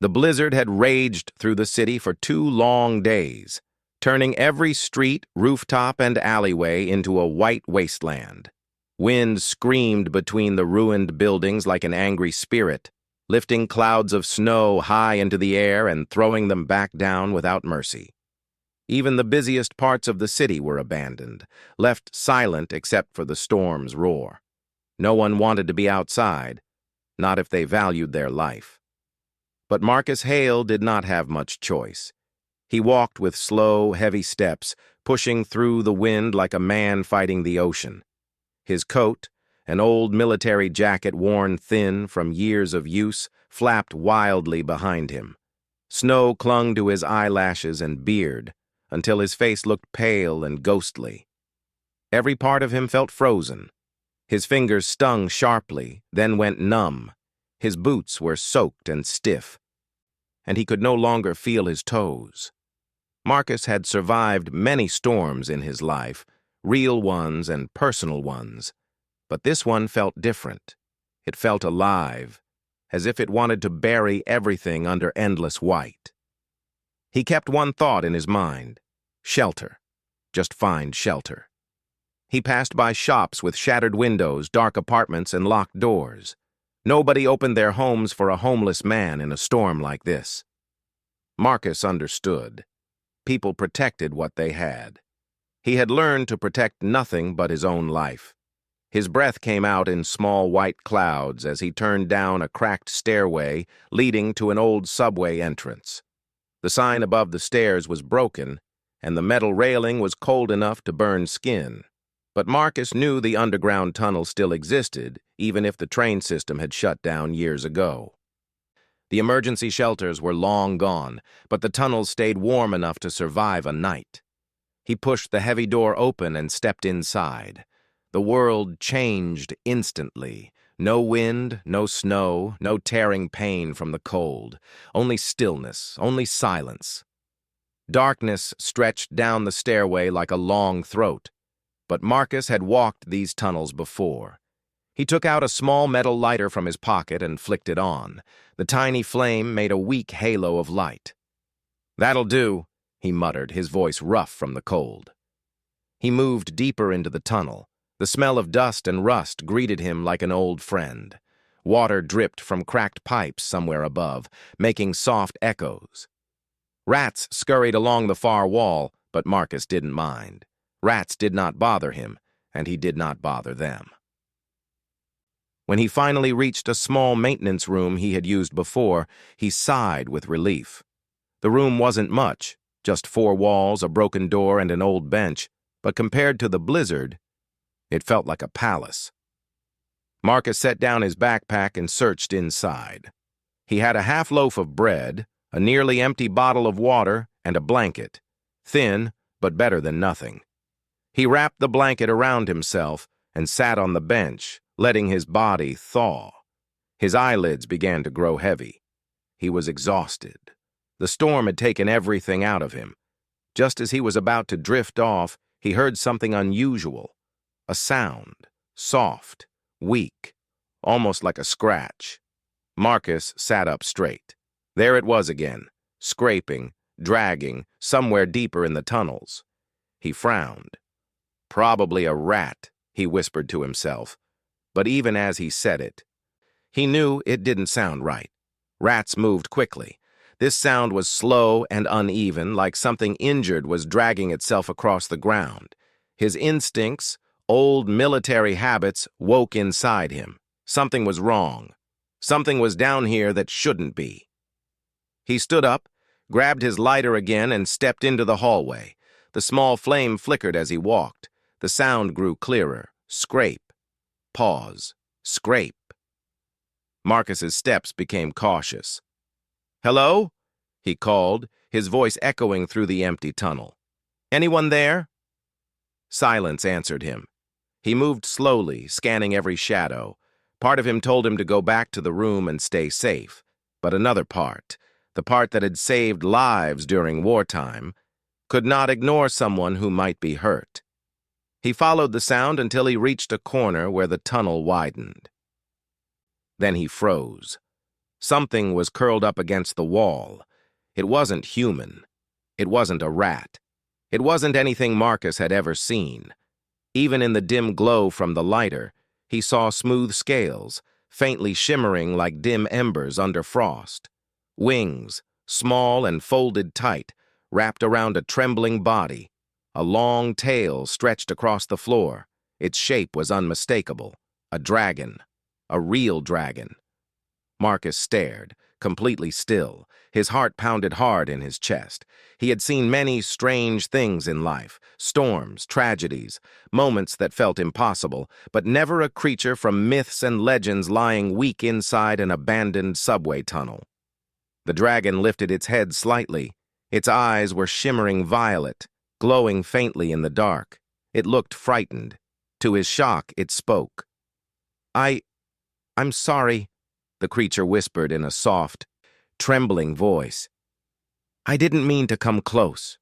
The blizzard had raged through the city for 2 long days, turning every street, rooftop, and alleyway into a white wasteland. Wind screamed between the ruined buildings like an angry spirit, lifting clouds of snow high into the air and throwing them back down without mercy. Even the busiest parts of the city were abandoned, left silent except for the storm's roar. No one wanted to be outside, not if they valued their life. But Marcus Hale did not have much choice. He walked with slow, heavy steps, pushing through the wind like a man fighting the ocean. His coat, an old military jacket worn thin from years of use, flapped wildly behind him. Snow clung to his eyelashes and beard until his face looked pale and ghostly. Every part of him felt frozen. His fingers stung sharply, then went numb. His boots were soaked and stiff, and he could no longer feel his toes. Marcus had survived many storms in his life, real ones and personal ones, but this one felt different. It felt alive, as if it wanted to bury everything under endless white. He kept one thought in his mind: shelter. Just find shelter. He passed by shops with shattered windows, dark apartments, and locked doors. Nobody opened their homes for a homeless man in a storm like this. Marcus understood. People protected what they had. He had learned to protect nothing but his own life. His breath came out in small white clouds as he turned down a cracked stairway leading to an old subway entrance. The sign above the stairs was broken, and the metal railing was cold enough to burn skin. But Marcus knew the underground tunnel still existed, even if the train system had shut down years ago. The emergency shelters were long gone, but the tunnels stayed warm enough to survive a night. He pushed the heavy door open and stepped inside. The world changed instantly. No wind, no snow, no tearing pain from the cold. Only stillness, only silence. Darkness stretched down the stairway like a long throat. But Marcus had walked these tunnels before. He took out a small metal lighter from his pocket and flicked it on. The tiny flame made a weak halo of light. "That'll do," he muttered, his voice rough from the cold. He moved deeper into the tunnel. The smell of dust and rust greeted him like an old friend. Water dripped from cracked pipes somewhere above, making soft echoes. Rats scurried along the far wall, but Marcus didn't mind. Rats did not bother him, and he did not bother them. When he finally reached a small maintenance room he had used before, he sighed with relief. The room wasn't much, just 4 walls, a broken door, and an old bench, but compared to the blizzard, it felt like a palace. Marcus set down his backpack and searched inside. He had a half loaf of bread, a nearly empty bottle of water, and a blanket. Thin, but better than nothing. He wrapped the blanket around himself and sat on the bench, letting his body thaw. His eyelids began to grow heavy. He was exhausted. The storm had taken everything out of him. Just as he was about to drift off, he heard something unusual. A sound, soft, weak, almost like a scratch. Marcus sat up straight. There it was again, scraping, dragging, somewhere deeper in the tunnels. He frowned. "Probably a rat," he whispered to himself. But even as he said it, he knew it didn't sound right. Rats moved quickly. This sound was slow and uneven, like something injured was dragging itself across the ground. His instincts, old military habits, woke inside him. Something was wrong. Something was down here that shouldn't be. He stood up, grabbed his lighter again, and stepped into the hallway. The small flame flickered as he walked. The sound grew clearer. Scrape. Pause. Scrape. Marcus's steps became cautious. "Hello?" he called, his voice echoing through the empty tunnel. "Anyone there?" Silence answered him. He moved slowly, scanning every shadow. Part of him told him to go back to the room and stay safe. But another part, the part that had saved lives during wartime, could not ignore someone who might be hurt. He followed the sound until he reached a corner where the tunnel widened. Then he froze. Something was curled up against the wall. It wasn't human. It wasn't a rat. It wasn't anything Marcus had ever seen. Even in the dim glow from the lighter, he saw smooth scales, faintly shimmering like dim embers under frost. Wings, small and folded tight, wrapped around a trembling body. A long tail stretched across the floor. Its shape was unmistakable. A dragon. A real dragon. Marcus stared, completely still. His heart pounded hard in his chest. He had seen many strange things in life, storms, tragedies, moments that felt impossible, but never a creature from myths and legends lying weak inside an abandoned subway tunnel. The dragon lifted its head slightly. Its eyes were shimmering violet, glowing faintly in the dark. It looked frightened. To his shock, it spoke. I'm sorry," the creature whispered in a soft, trembling voice. "I didn't mean to come close.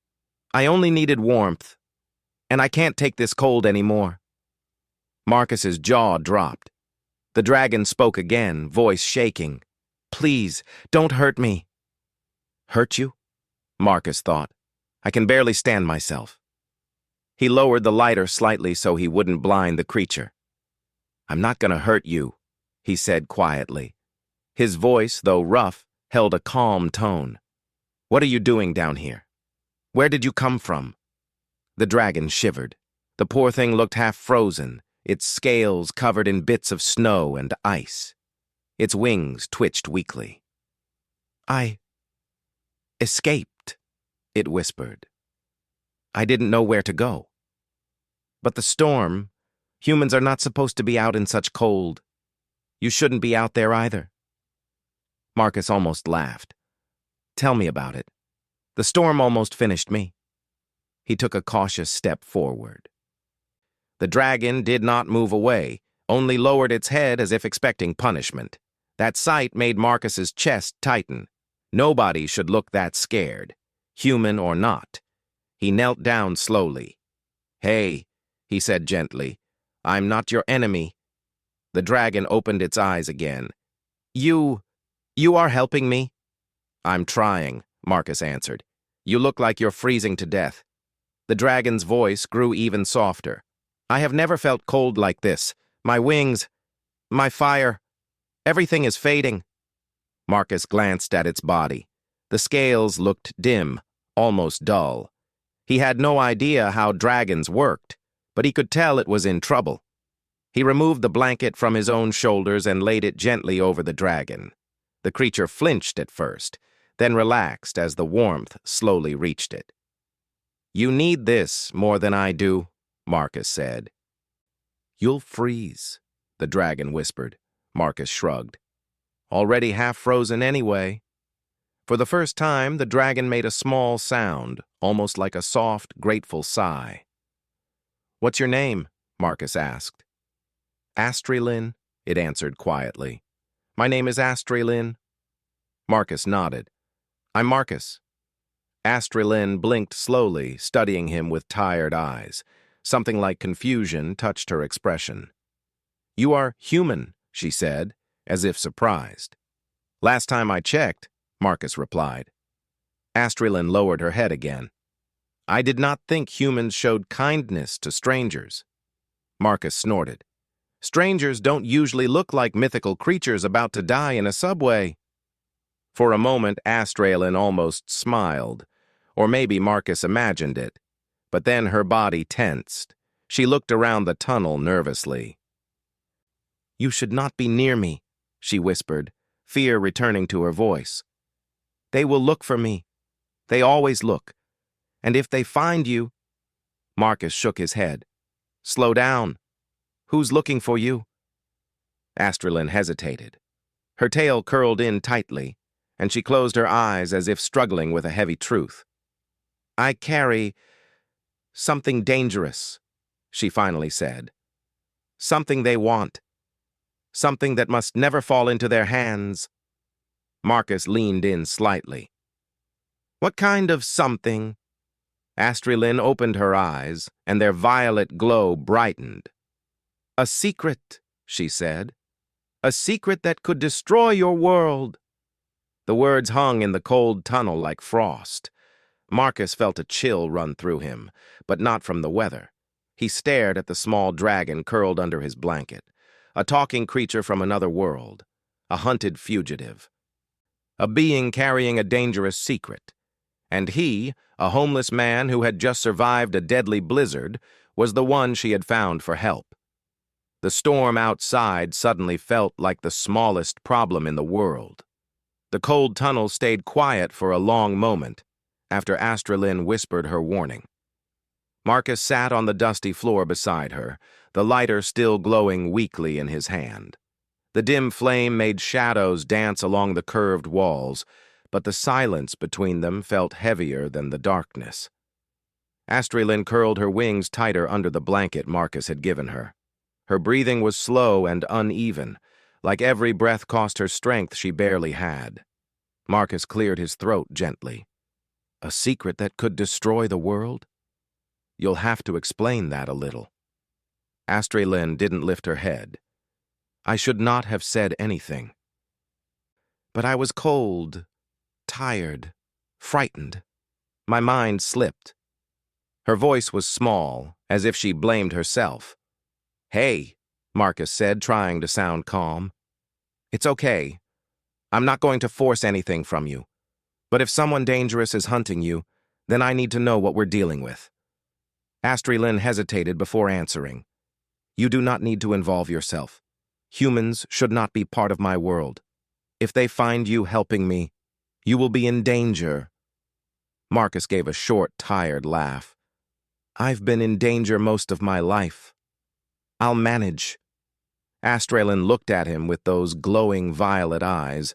I only needed warmth, and I can't take this cold anymore." Marcus's jaw dropped. The dragon spoke again, voice shaking. "Please, don't hurt me." "Hurt you?" Marcus thought. "I can barely stand myself." He lowered the lighter slightly so he wouldn't blind the creature. "I'm not gonna hurt you," he said quietly. His voice, though rough, held a calm tone. "What are you doing down here? Where did you come from?" The dragon shivered. The poor thing looked half frozen, its scales covered in bits of snow and ice. Its wings twitched weakly. "I escaped," it whispered. "I didn't know where to go. But the storm, humans are not supposed to be out in such cold. You shouldn't be out there either." Marcus almost laughed. "Tell me about it. The storm almost finished me." He took a cautious step forward. The dragon did not move away, only lowered its head as if expecting punishment. That sight made Marcus's chest tighten. Nobody should look that scared, human or not. He knelt down slowly. "Hey," he said gently, "I'm not your enemy." The dragon opened its eyes again. You are helping me?" "I'm trying," Marcus answered. "You look like you're freezing to death." The dragon's voice grew even softer. "I have never felt cold like this. My wings, my fire, everything is fading." Marcus glanced at its body. The scales looked dim, almost dull. He had no idea how dragons worked, but he could tell it was in trouble. He removed the blanket from his own shoulders and laid it gently over the dragon. The creature flinched at first, then relaxed as the warmth slowly reached it. "You need this more than I do," Marcus said. "You'll freeze," the dragon whispered. Marcus shrugged. "Already half frozen anyway." For the first time, the dragon made a small sound, almost like a soft, grateful sigh. "What's your name?" Marcus asked. "Astrilyn," it answered quietly. "My name is Astrilyn." Marcus nodded. "I'm Marcus." Astrilyn blinked slowly, studying him with tired eyes. Something like confusion touched her expression. "You are Humyn," she said, as if surprised. "Last time I checked," Marcus replied. Astrilyn lowered her head again. "I did not think humans showed kindness to strangers." Marcus snorted. "Strangers don't usually look like mythical creatures about to die in a subway." For a moment, Astrilyn almost smiled, or maybe Marcus imagined it. But then her body tensed. She looked around the tunnel nervously. "You should not be near me," she whispered, fear returning to her voice. "They will look for me. They always look. And if they find you—" Marcus shook his head. "Slow down. Who's looking for you?" Astrilyn hesitated. Her tail curled in tightly, and she closed her eyes as if struggling with a heavy truth. "I carry something dangerous," she finally said. "Something they want. Something that must never fall into their hands." Marcus leaned in slightly. "What kind of something?" Astrilyn opened her eyes, and their violet glow brightened. "A secret," she said. "A secret that could destroy your world." The words hung in the cold tunnel like frost. Marcus felt a chill run through him, but not from the weather. He stared at the small dragon curled under his blanket, a talking creature from another world, a hunted fugitive, a being carrying a dangerous secret. And he, a homeless man who had just survived a deadly blizzard, was the one she had found for help. The storm outside suddenly felt like the smallest problem in the world. The cold tunnel stayed quiet for a long moment after Astralyn whispered her warning. Marcus sat on the dusty floor beside her, the lighter still glowing weakly in his hand. The dim flame made shadows dance along the curved walls, but the silence between them felt heavier than the darkness. Astralyn curled her wings tighter under the blanket Marcus had given her. Her breathing was slow and uneven, like every breath cost her strength she barely had. Marcus cleared his throat gently. A secret that could destroy the world? You'll have to explain that a little. Astralyn didn't lift her head. I should not have said anything. But I was cold, tired, frightened. My mind slipped. Her voice was small, as if she blamed herself. Hey, Marcus said, trying to sound calm. It's okay. I'm not going to force anything from you. But if someone dangerous is hunting you, then I need to know what we're dealing with. Astralyn hesitated before answering. You do not need to involve yourself. Humans should not be part of my world. If they find you helping me, you will be in danger. Marcus gave a short, tired laugh. I've been in danger most of my life. I'll manage. Astralyn looked at him with those glowing violet eyes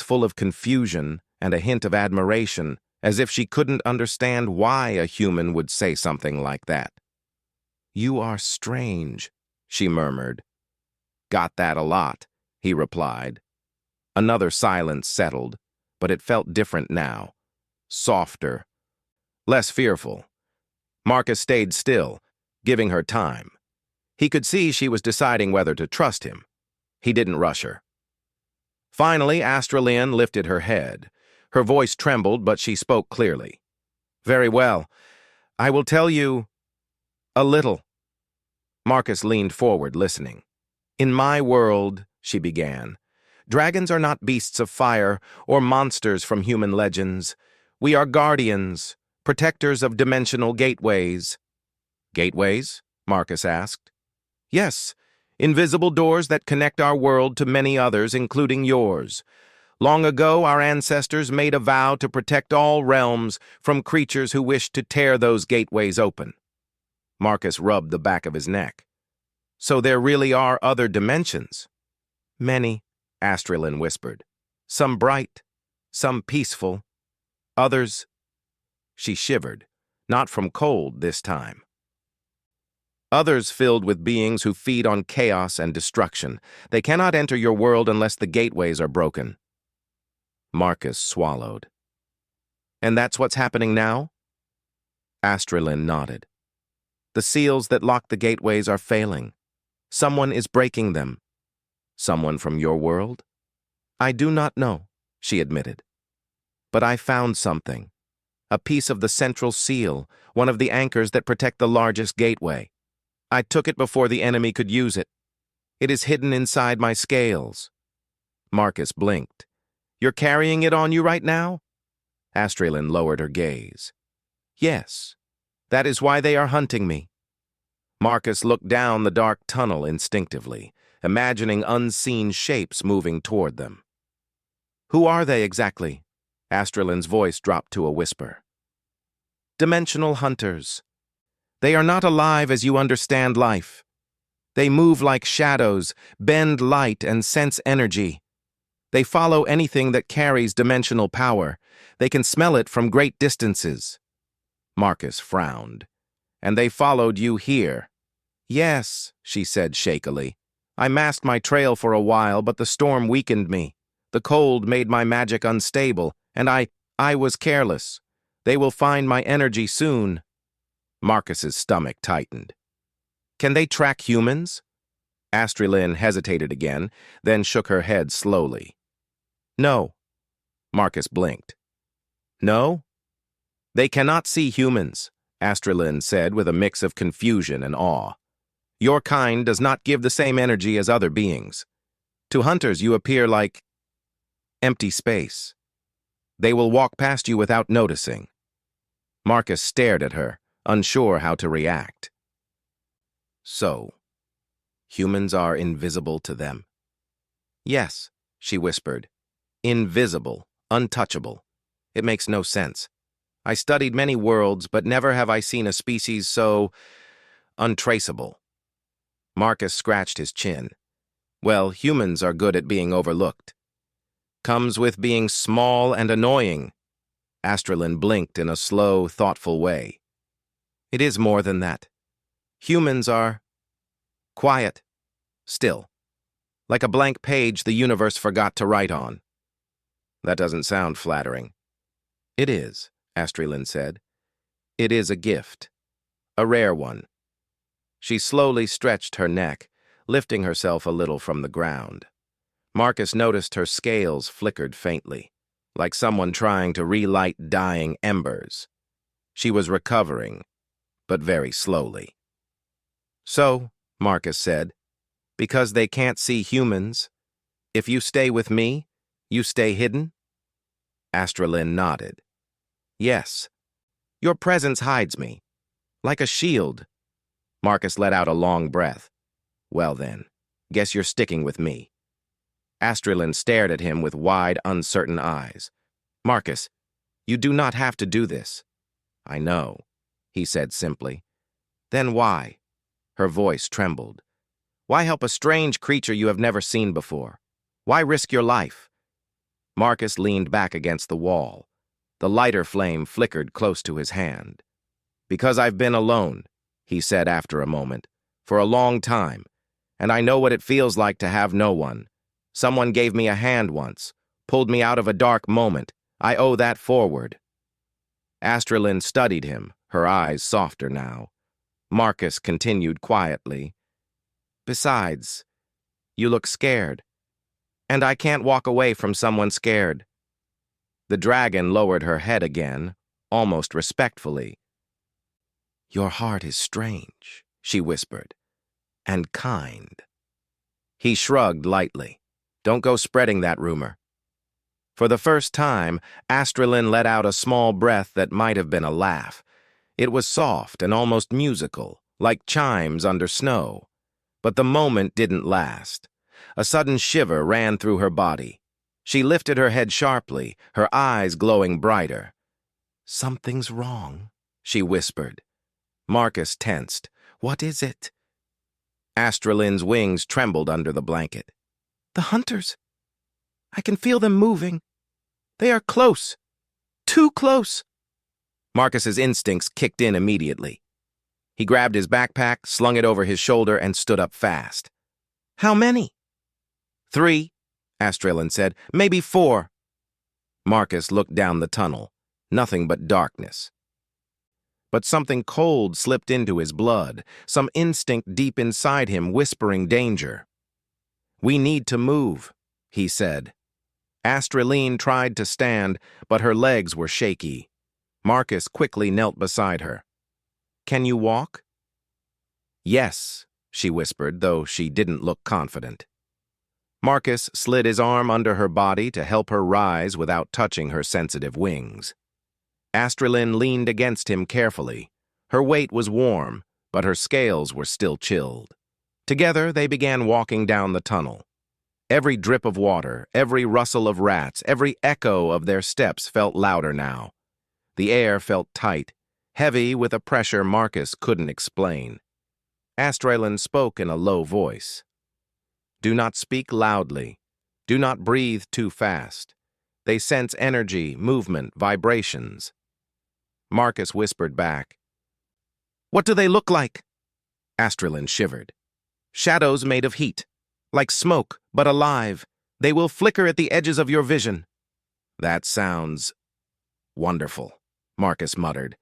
full of confusion and a hint of admiration, as if she couldn't understand why a human would say something like that. You are strange, she murmured. Got that a lot, he replied. Another silence settled, but it felt different now. Softer. Less fearful. Marcus stayed still, giving her time. He could see she was deciding whether to trust him. He didn't rush her. Finally, Astralyn lifted her head. Her voice trembled, but she spoke clearly. Very well. I will tell you a little. Marcus leaned forward, listening. In my world, she began, dragons are not beasts of fire or monsters from human legends. We are guardians, protectors of dimensional gateways. Gateways? Marcus asked. Yes, invisible doors that connect our world to many others, including yours. Long ago, our ancestors made a vow to protect all realms from creatures who wished to tear those gateways open. Marcus rubbed the back of his neck. So there really are other dimensions? Many, Astralyn whispered. Some bright, some peaceful, others. She shivered, not from cold this time. Others filled with beings who feed on chaos and destruction. They cannot enter your world unless the gateways are broken. Marcus swallowed. And that's what's happening now? Astralyn nodded. The seals that lock the gateways are failing. Someone is breaking them. Someone from your world? I do not know, she admitted. But I found something. A piece of the central seal, one of the anchors that protect the largest gateway. I took it before the enemy could use it. It is hidden inside my scales. Marcus blinked. You're carrying it on you right now? Astralyn lowered her gaze. Yes, that is why they are hunting me. Marcus looked down the dark tunnel instinctively, imagining unseen shapes moving toward them. Who are they exactly? Astralyn's voice dropped to a whisper. Dimensional hunters. They are not alive as you understand life. They move like shadows, bend light, and sense energy. They follow anything that carries dimensional power. They can smell it from great distances. Marcus frowned. And they followed you here. Yes, she said shakily. I masked my trail for a while, but the storm weakened me. The cold made my magic unstable, and I was careless. They will find my energy soon. Marcus's stomach tightened. Can they track humans? Astralyn hesitated again, then shook her head slowly. No, Marcus blinked. No? They cannot see humans, Astrelin said with a mix of confusion and awe. Your kind does not give the same energy as other beings. To hunters, you appear like empty space. They will walk past you without noticing. Marcus stared at her, unsure how to react. So, humans are invisible to them? Yes, she whispered. Invisible, untouchable. It makes no sense. I studied many worlds, but never have I seen a species so untraceable. Marcus scratched his chin. Well, humans are good at being overlooked. Comes with being small and annoying. Astrelin blinked in a slow, thoughtful way. It is more than that. Humans are quiet, still, like a blank page the universe forgot to write on. That doesn't sound flattering. It is, Astrelin said. It is a gift, a rare one. She slowly stretched her neck, lifting herself a little from the ground. Marcus noticed her scales flickered faintly, like someone trying to relight dying embers. She was recovering, but very slowly. So, Marcus said, because they can't see humans, if you stay with me, you stay hidden? Astrelin nodded. Yes. Your presence hides me, like a shield. Marcus let out a long breath. Well then, guess you're sticking with me. Astrelin stared at him with wide, uncertain eyes. Marcus, you do not have to do this. I know, he said simply. Then why? Her voice trembled. Why help a strange creature you have never seen before? Why risk your life? Marcus leaned back against the wall. The lighter flame flickered close to his hand. Because I've been alone, he said after a moment, for a long time, and I know what it feels like to have no one. Someone gave me a hand once, pulled me out of a dark moment. I owe that forward. Astrelin studied him, her eyes softer now. Marcus continued quietly. Besides, you look scared. And I can't walk away from someone scared. The dragon lowered her head again, almost respectfully. Your heart is strange, she whispered, and kind. He shrugged lightly. Don't go spreading that rumor. For the first time, Astrelin let out a small breath that might have been a laugh. It was soft and almost musical, like chimes under snow. But the moment didn't last. A sudden shiver ran through her body. She lifted her head sharply, her eyes glowing brighter. Something's wrong, she whispered. Marcus tensed. What is it? Astrelin's wings trembled under the blanket. The hunters. I can feel them moving. They are close. Too close. Marcus's instincts kicked in immediately. He grabbed his backpack, slung it over his shoulder, and stood up fast. How many? 3, Astrelin said. Maybe 4. Marcus looked down the tunnel. Nothing but darkness. But something cold slipped into his blood, some instinct deep inside him whispering danger. We need to move, he said. Astrelin tried to stand, but her legs were shaky. Marcus quickly knelt beside her. Can you walk? Yes, she whispered, though she didn't look confident. Marcus slid his arm under her body to help her rise without touching her sensitive wings. Astrelin leaned against him carefully. Her weight was warm, but her scales were still chilled. Together, they began walking down the tunnel. Every drip of water, every rustle of rats, every echo of their steps felt louder now. The air felt tight, heavy with a pressure Marcus couldn't explain. Astrelin spoke in a low voice. Do not speak loudly. Do not breathe too fast. They sense energy, movement, vibrations. Marcus whispered back. What do they look like? Astrelin shivered. Shadows made of heat. Like smoke, but alive. They will flicker at the edges of your vision. That sounds wonderful, Marcus muttered.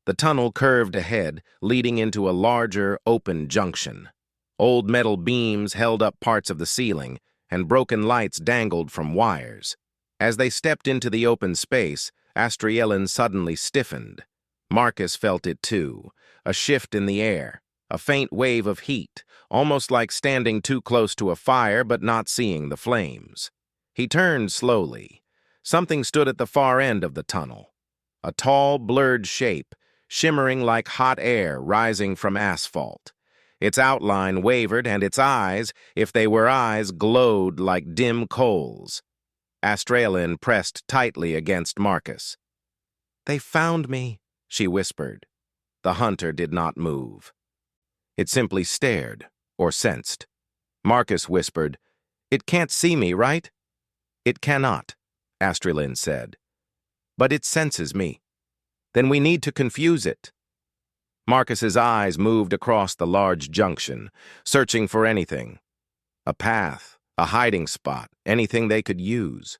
The tunnel curved ahead, leading into a larger, open junction. Old metal beams held up parts of the ceiling, and broken lights dangled from wires. As they stepped into the open space, Astrielin suddenly stiffened. Marcus felt it too, a shift in the air, a faint wave of heat, almost like standing too close to a fire but not seeing the flames. He turned slowly. Something stood at the far end of the tunnel. A tall, blurred shape, shimmering like hot air rising from asphalt. Its outline wavered, and its eyes, if they were eyes, glowed like dim coals. Astrielin pressed tightly against Marcus. "They found me," she whispered. The hunter did not move. It simply stared, or sensed. Marcus whispered, "It can't see me, right?" "It cannot," Astrielin said. "But it senses me. Then we need to confuse it." Marcus's eyes moved across the large junction, searching for anything. A path, a hiding spot, anything they could use.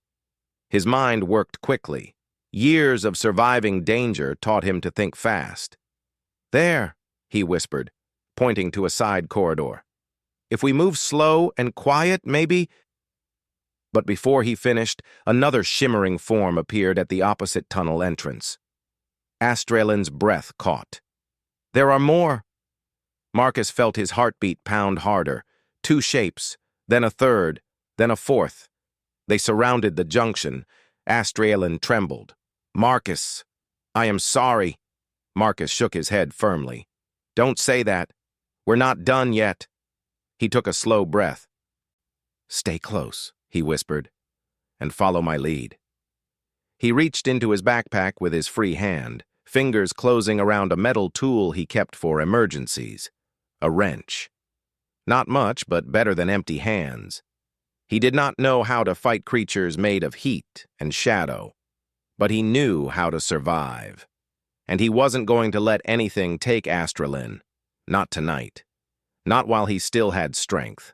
His mind worked quickly. Years of surviving danger taught him to think fast. "There," he whispered, pointing to a side corridor. "If we move slow and quiet, maybe—" But before he finished, another shimmering form appeared at the opposite tunnel entrance. Astrielin's breath caught. "There are more." Marcus felt his heartbeat pound harder. 2 shapes, then a third, then a fourth. They surrounded the junction. Astrielin trembled. "Marcus, I am sorry." Marcus shook his head firmly. "Don't say that. We're not done yet." He took a slow breath. "Stay close," he whispered, "and follow my lead." He reached into his backpack with his free hand, fingers closing around a metal tool he kept for emergencies. A wrench. Not much, but better than empty hands. He did not know how to fight creatures made of heat and shadow, but he knew how to survive. And he wasn't going to let anything take Astrielin. Not tonight. Not while he still had strength.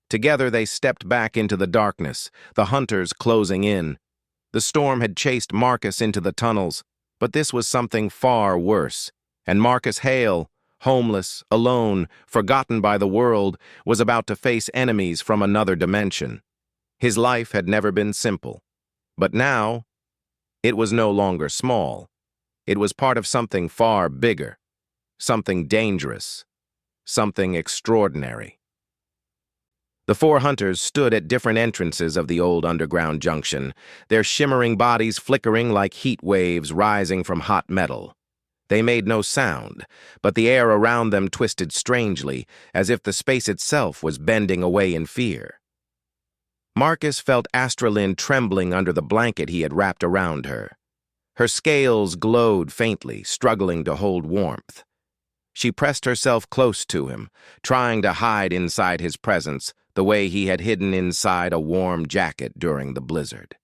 Together they stepped back into the darkness, the hunters closing in. The storm had chased Marcus into the tunnels, but this was something far worse. And Marcus Hale, homeless, alone, forgotten by the world, was about to face enemies from another dimension. His life had never been simple. But now, it was no longer small. It was part of something far bigger, something dangerous, something extraordinary. The 4 hunters stood at different entrances of the old underground junction, their shimmering bodies flickering like heat waves rising from hot metal. They made no sound, but the air around them twisted strangely, as if the space itself was bending away in fear. Marcus felt Astrielin trembling under the blanket he had wrapped around her. Her scales glowed faintly, struggling to hold warmth. She pressed herself close to him, trying to hide inside his presence, the way he had hidden inside a warm jacket during the blizzard.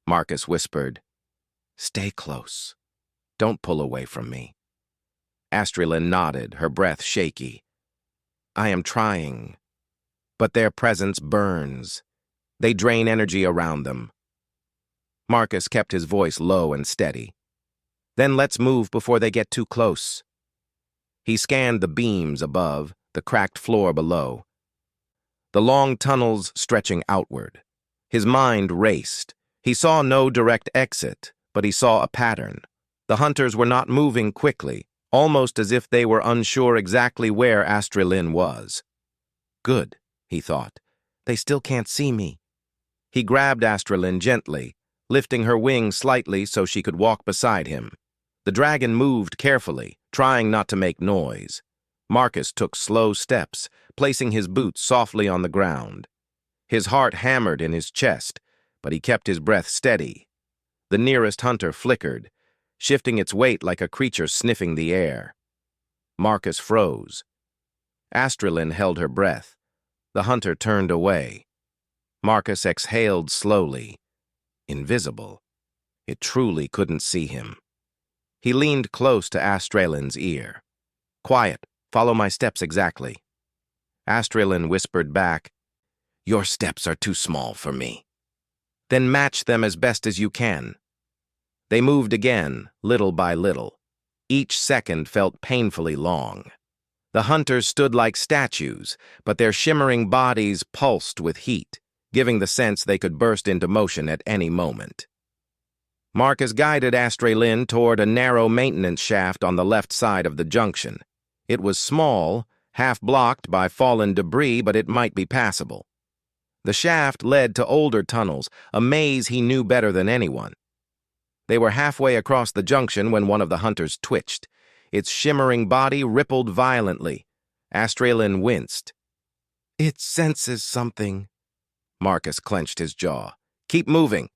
Marcus whispered, "Stay close. Don't pull away from me." Astrielin nodded, her breath shaky. "I am trying, but their presence burns. They drain energy around them." Marcus kept his voice low and steady. "Then let's move before they get too close." He scanned the beams above, the cracked floor below. The long tunnels stretching outward. His mind raced. He saw no direct exit, but he saw a pattern. The hunters were not moving quickly, almost as if they were unsure exactly where Astrielin was. "Good," he thought. "They still can't see me." He grabbed Astrielin gently, lifting her wings slightly so she could walk beside him. The dragon moved carefully, trying not to make noise. Marcus took slow steps, placing his boots softly on the ground. His heart hammered in his chest, but he kept his breath steady. The nearest hunter flickered, shifting its weight like a creature sniffing the air. Marcus froze. Astrielin held her breath. The hunter turned away. Marcus exhaled slowly. Invisible. It truly couldn't see him. He leaned close to Astrielin's ear. "Quiet. Follow my steps exactly." Astrielin whispered back, "Your steps are too small for me." "Then match them as best as you can." They moved again, little by little. Each second felt painfully long. The hunters stood like statues, but their shimmering bodies pulsed with heat, giving the sense they could burst into motion at any moment. Marcus guided Astraelin toward a narrow maintenance shaft on the left side of the junction. It was small, half blocked by fallen debris, but it might be passable. The shaft led to older tunnels, a maze he knew better than anyone. They were halfway across the junction when one of the hunters twitched. Its shimmering body rippled violently. Astraelin winced. "It senses something." Marcus clenched his jaw. "Keep moving."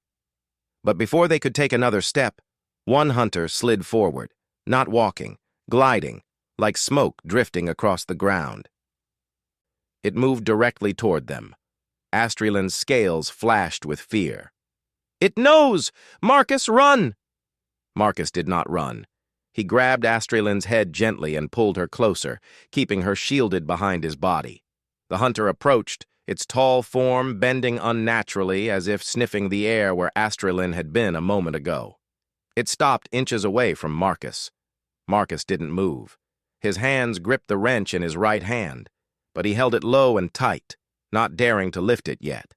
But before they could take another step, one hunter slid forward, not walking, gliding, like smoke drifting across the ground. It moved directly toward them. Astraelin's scales flashed with fear. "It knows! Marcus, run!" Marcus did not run. He grabbed Astraelin's head gently and pulled her closer, keeping her shielded behind his body. The hunter approached, its tall form bending unnaturally as if sniffing the air where Astraelin had been a moment ago. It stopped inches away from Marcus. Marcus didn't move. His hands gripped the wrench in his right hand, but he held it low and tight, not daring to lift it yet.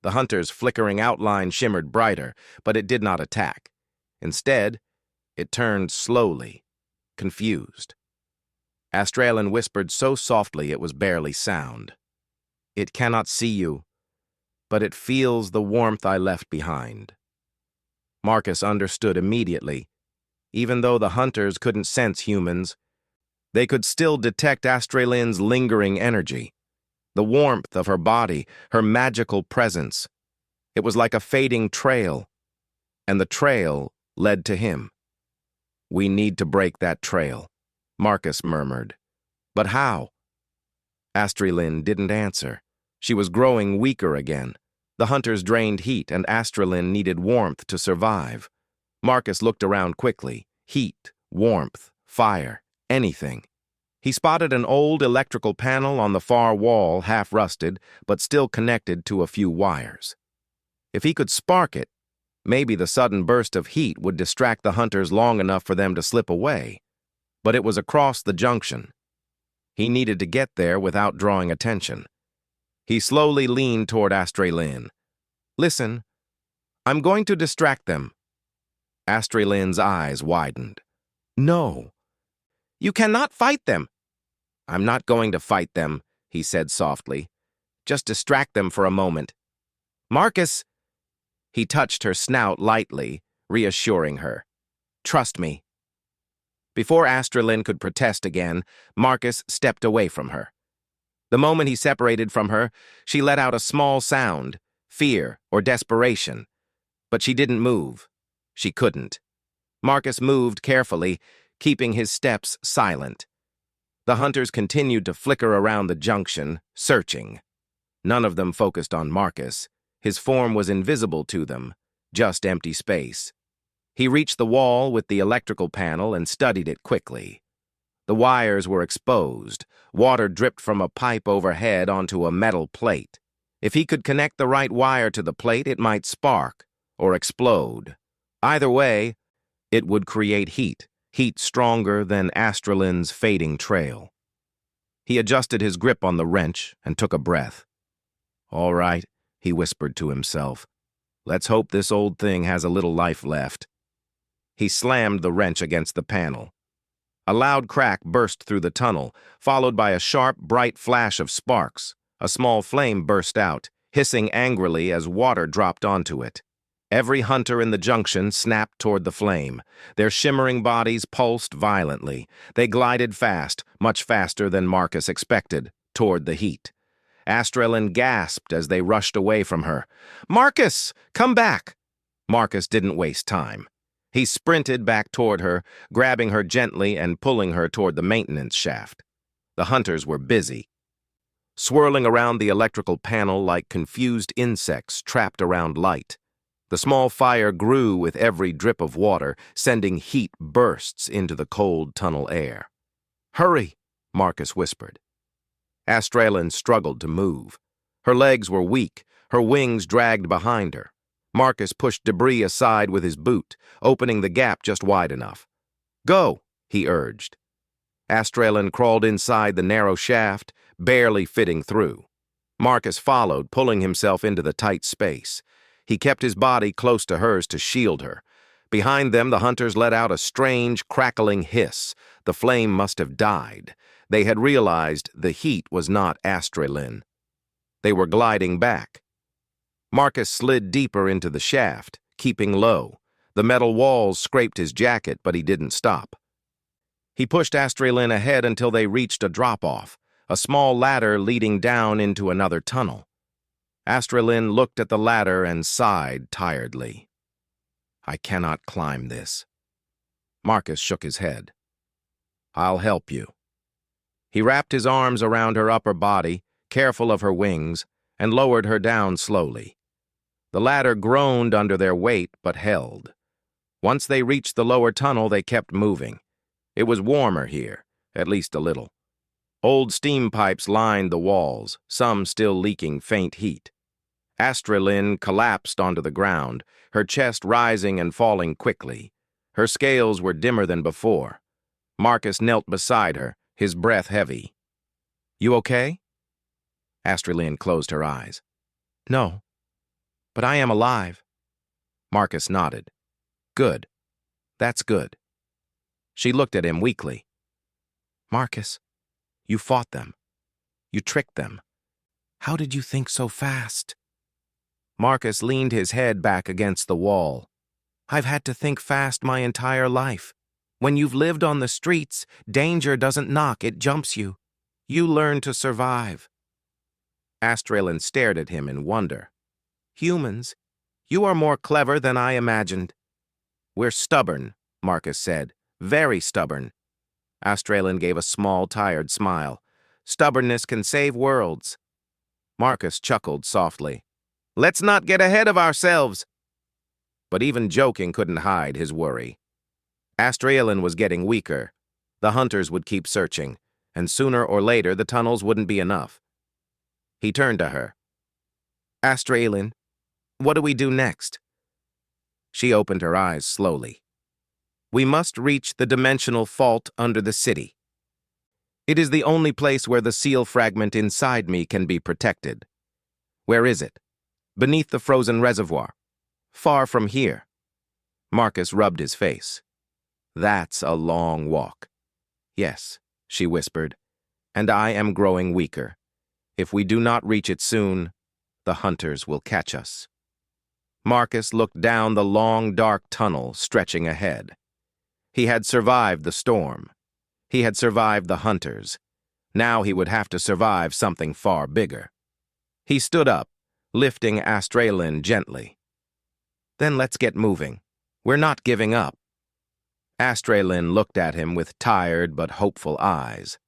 The hunter's flickering outline shimmered brighter, but it did not attack. Instead, it turned slowly, confused. Astraelin whispered so softly it was barely sound. "It cannot see you, but it feels the warmth I left behind." Marcus understood immediately. Even though the hunters couldn't sense humans, they could still detect Astraelin's lingering energy. The warmth of her body, her magical presence. It was like a fading trail, and the trail led to him. "We need to break that trail," Marcus murmured. "But how?" Astraelin didn't answer. She was growing weaker again. The hunters drained heat, and Astraelin needed warmth to survive. Marcus looked around quickly. Heat, warmth, fire, anything. He spotted an old electrical panel on the far wall, half rusted, but still connected to a few wires. If he could spark it, maybe the sudden burst of heat would distract the hunters long enough for them to slip away. But it was across the junction. He needed to get there without drawing attention. He slowly leaned toward Astraelin. "Listen, I'm going to distract them." Astraelin's eyes widened. "No. You cannot fight them." "I'm not going to fight them," he said softly. "Just distract them for a moment." "Marcus!" He touched her snout lightly, reassuring her. "Trust me." Before Astraelin could protest again, Marcus stepped away from her. The moment he separated from her, she let out a small sound, fear or desperation. But she didn't move. She couldn't. Marcus moved carefully, keeping his steps silent. The hunters continued to flicker around the junction, searching. None of them focused on Marcus. His form was invisible to them, just empty space. He reached the wall with the electrical panel and studied it quickly. The wires were exposed. Water dripped from a pipe overhead onto a metal plate. If he could connect the right wire to the plate, it might spark or explode. Either way, it would create heat stronger than Astraelin's fading trail. He adjusted his grip on the wrench and took a breath. "All right," he whispered to himself. "Let's hope this old thing has a little life left." He slammed the wrench against the panel. A loud crack burst through the tunnel, followed by a sharp, bright flash of sparks. A small flame burst out, hissing angrily as water dropped onto it. Every hunter in the junction snapped toward the flame. Their shimmering bodies pulsed violently. They glided fast, much faster than Marcus expected, toward the heat. Astraelin gasped as they rushed away from her. "Marcus, come back!" Marcus didn't waste time. He sprinted back toward her, grabbing her gently and pulling her toward the maintenance shaft. The hunters were busy, swirling around the electrical panel like confused insects trapped around light. The small fire grew with every drip of water, sending heat bursts into the cold tunnel air. "Hurry," Marcus whispered. Astraelin struggled to move. Her legs were weak, her wings dragged behind her. Marcus pushed debris aside with his boot, opening the gap just wide enough. "Go," he urged. Astraelin crawled inside the narrow shaft, barely fitting through. Marcus followed, pulling himself into the tight space. He kept his body close to hers to shield her. Behind them, the hunters let out a strange, crackling hiss. The flame must have died. They had realized the heat was not astralin. They were gliding back. Marcus slid deeper into the shaft, keeping low. The metal walls scraped his jacket, but he didn't stop. He pushed astralin ahead until they reached a drop-off, a small ladder leading down into another tunnel. Astralin looked at the ladder and sighed tiredly. I cannot climb this. Marcus shook his head. I'll help you. He wrapped his arms around her upper body, careful of her wings, and lowered her down slowly. The ladder groaned under their weight, but held. Once they reached the lower tunnel, they kept moving. It was warmer here, at least a little. Old steam pipes lined the walls, some still leaking faint heat. Astralin collapsed onto the ground, her chest rising and falling quickly. Her scales were dimmer than before. Marcus knelt beside her, his breath heavy. You okay? Astralin closed her eyes. No, but I am alive. Marcus nodded. Good. That's good. She looked at him weakly. Marcus, you fought them. You tricked them. How did you think so fast? Marcus leaned his head back against the wall. I've had to think fast my entire life. When you've lived on the streets, danger doesn't knock, it jumps you. You learn to survive. Astralin stared at him in wonder. Humans, you are more clever than I imagined. We're stubborn, Marcus said. Very stubborn. Astralin gave a small, tired smile. Stubbornness can save worlds. Marcus chuckled softly. Let's not get ahead of ourselves. But even joking couldn't hide his worry. Astralin was getting weaker. The hunters would keep searching, and sooner or later the tunnels wouldn't be enough. He turned to her. Astralin, what do we do next? She opened her eyes slowly. We must reach the dimensional fault under the city. It is the only place where the seal fragment inside me can be protected. Where is it? Beneath the frozen reservoir. Far from here. Marcus rubbed his face. That's a long walk. Yes, she whispered, and I am growing weaker. If we do not reach it soon, the hunters will catch us. Marcus looked down the long, dark tunnel stretching ahead. He had survived the storm. He had survived the hunters. Now he would have to survive something far bigger. He stood up, lifting Astralin gently. Then let's get moving. We're not giving up. Astralin looked at him with tired but hopeful eyes.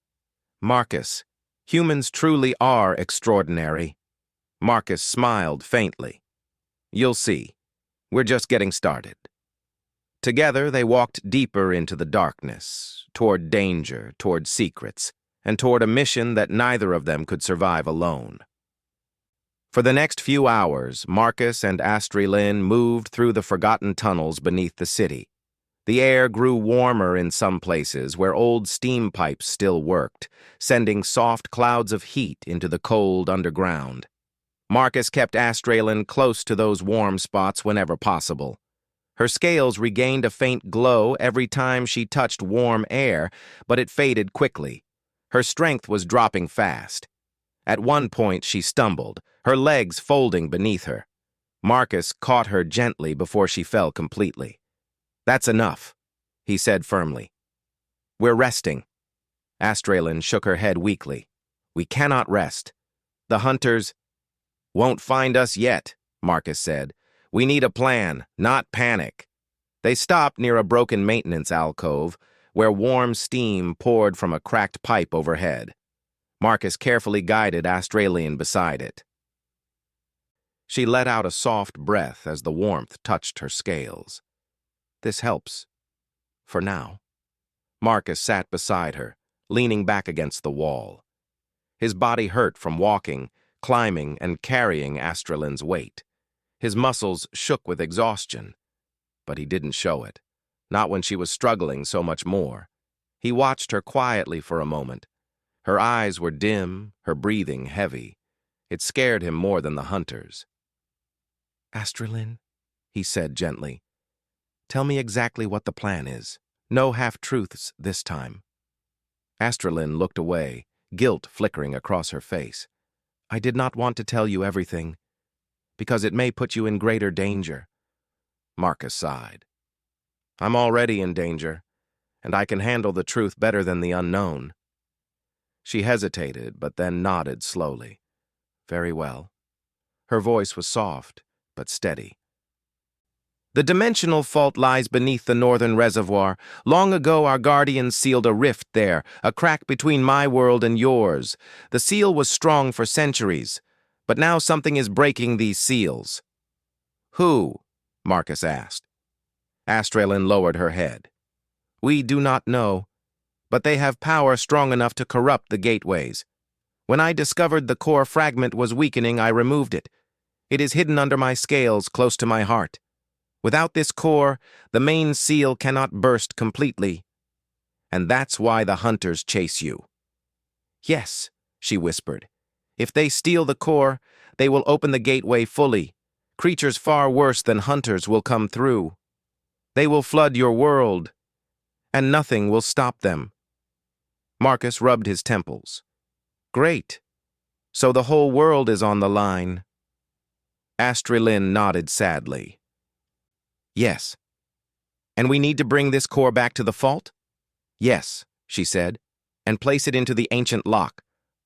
Marcus, humans truly are extraordinary. Marcus smiled faintly. You'll see. We're just getting started. Together they walked deeper into the darkness, toward danger, toward secrets, and toward a mission that neither of them could survive alone. For the next few hours, Marcus and Astralin moved through the forgotten tunnels beneath the city. The air grew warmer in some places where old steam pipes still worked, sending soft clouds of heat into the cold underground. Marcus kept Astralin close to those warm spots whenever possible. Her scales regained a faint glow every time she touched warm air, but it faded quickly. Her strength was dropping fast. At one point she stumbled, her legs folding beneath her. Marcus caught her gently before she fell completely. That's enough, he said firmly. We're resting. Astralin shook her head weakly. We cannot rest. The hunters won't find us yet, Marcus said. We need a plan, not panic. They stopped near a broken maintenance alcove where warm steam poured from a cracked pipe overhead. Marcus carefully guided Astralin beside it. She let out a soft breath as the warmth touched her scales. This helps. For now. Marcus sat beside her, leaning back against the wall. His body hurt from walking, climbing, and carrying Astralin's weight. His muscles shook with exhaustion. But he didn't show it, not when she was struggling so much more. He watched her quietly for a moment. Her eyes were dim, her breathing heavy. It scared him more than the hunters. "Astralin," he said gently, "tell me exactly what the plan is. No half-truths this time." Astralin looked away, guilt flickering across her face. "I did not want to tell you everything, because it may put you in greater danger." Marcus sighed. "I'm already in danger, and I can handle the truth better than the unknown." She hesitated, but then nodded slowly. "Very well." Her voice was soft, but steady. "The dimensional fault lies beneath the northern reservoir. Long ago, our guardians sealed a rift there, a crack between my world and yours. The seal was strong for centuries, but now something is breaking these seals." "Who?" Marcus asked. Astralin lowered her head. "We do not know, but they have power strong enough to corrupt the gateways. When I discovered the core fragment was weakening, I removed it. It is hidden under my scales, close to my heart. Without this core, the main seal cannot burst completely. And that's why the hunters chase you." "Yes," she whispered. "If they steal the core, they will open the gateway fully. Creatures far worse than hunters will come through. They will flood your world, and nothing will stop them." Marcus rubbed his temples. "Great. So the whole world is on the line." Astralin nodded sadly. "Yes. And we need to bring this core back to the fault?" "Yes," she said, "and place it into the ancient lock.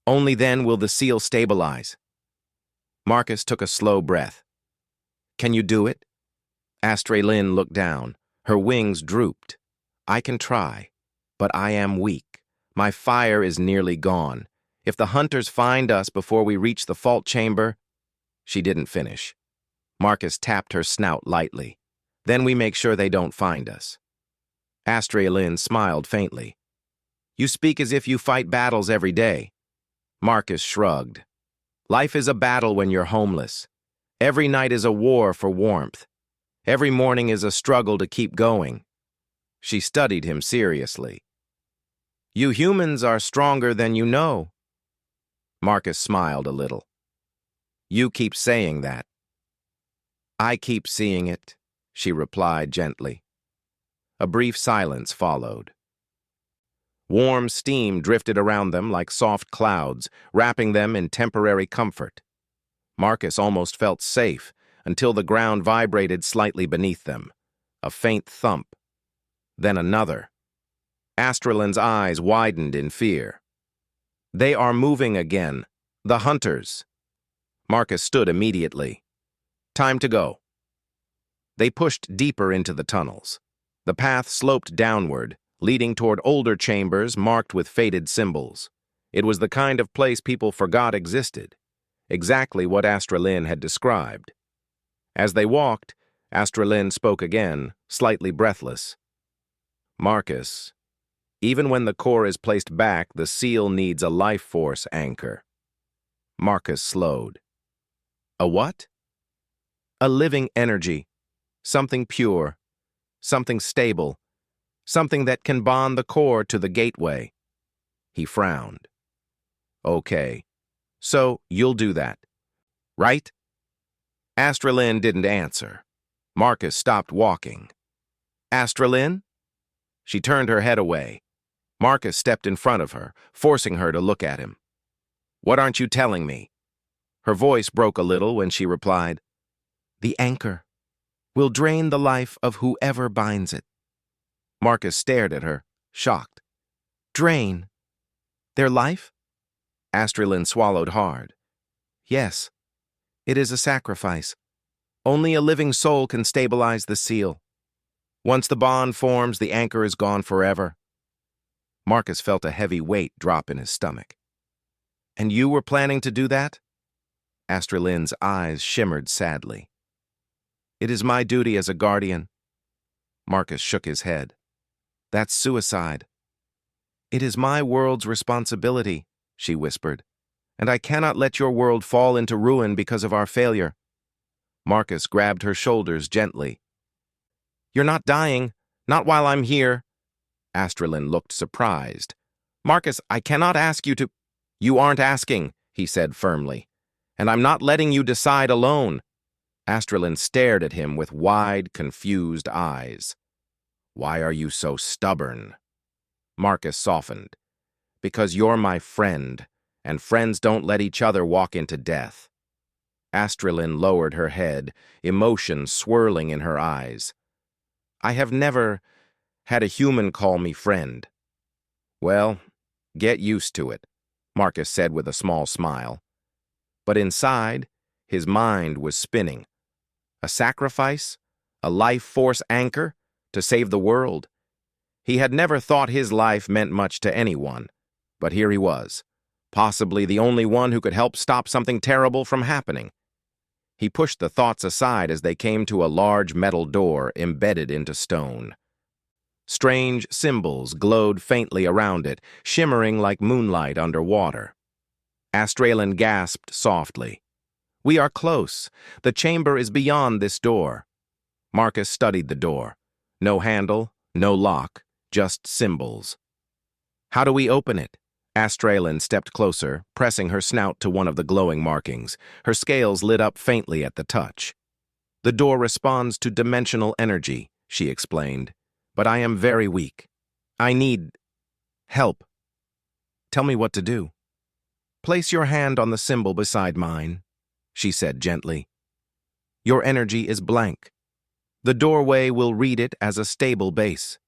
Only then will the seal stabilize." Marcus took a slow breath. "Can you do it?" Astralin looked down. Her wings drooped. "I can try, but I am weak. My fire is nearly gone. If the hunters find us before we reach the fault chamber—" She didn't finish. Marcus tapped her snout lightly. "Then we make sure they don't find us." Astralin smiled faintly. "You speak as if you fight battles every day." Marcus shrugged. "Life is a battle when you're homeless. Every night is a war for warmth. Every morning is a struggle to keep going." She studied him seriously. "You humans are stronger than you know." Marcus smiled a little. "You keep saying that." "I keep seeing it," she replied gently. A brief silence followed. Warm steam drifted around them like soft clouds, wrapping them in temporary comfort. Marcus almost felt safe until the ground vibrated slightly beneath them. A faint thump. Then another. Astralin's eyes widened in fear. "They are moving again. The hunters." Marcus stood immediately. "Time to go." They pushed deeper into the tunnels. The path sloped downward, leading toward older chambers marked with faded symbols. It was the kind of place people forgot existed, exactly what Astralin had described. As they walked, Astralin spoke again, slightly breathless. "Marcus, even when the core is placed back, the seal needs a life force anchor." Marcus slowed. "A what?" "A living energy. Something pure. Something stable. Something that can bond the core to the gateway." He frowned. "Okay. So you'll do that, right?" Astralin didn't answer. Marcus stopped walking. "Astralin?" She turned her head away. Marcus stepped in front of her, forcing her to look at him. "What aren't you telling me?" Her voice broke a little when she replied, "The anchor will drain the life of whoever binds it." Marcus stared at her, shocked. "Drain? Their life?" Astralin swallowed hard. "Yes. It is a sacrifice. Only a living soul can stabilize the seal. Once the bond forms, the anchor is gone forever." Marcus felt a heavy weight drop in his stomach. "And you were planning to do that?" Astralin's eyes shimmered sadly. "It is my duty as a guardian." Marcus shook his head. "That's suicide." "It is my world's responsibility," she whispered, "and I cannot let your world fall into ruin because of our failure." Marcus grabbed her shoulders gently. "You're not dying, not while I'm here." Astralin looked surprised. "Marcus, I cannot ask you to—" "You aren't asking," he said firmly. And I'm not letting you decide alone. Astrelin stared at him with wide, confused eyes. Why are you so stubborn? Marcus softened. Because you're my friend, and friends don't let each other walk into death. Astrelin lowered her head, emotion swirling in her eyes. I have never had a human call me friend. Well, get used to it, Marcus said with a small smile. But inside, his mind was spinning. A sacrifice? A life force anchor? To save the world? He had never thought his life meant much to anyone, but here he was, possibly the only one who could help stop something terrible from happening. He pushed the thoughts aside as they came to a large metal door embedded into stone. Strange symbols glowed faintly around it, shimmering like moonlight underwater. Astrelin gasped softly. We are close. The chamber is beyond this door. Marcus studied the door. No handle, no lock, just symbols. How do we open it? Astrelin stepped closer, pressing her snout to one of the glowing markings. Her scales lit up faintly at the touch. The door responds to dimensional energy, she explained. But I am very weak. I need help. Tell me what to do. Place your hand on the symbol beside mine, she said gently. Your energy is blank. The doorway will read it as a stable base.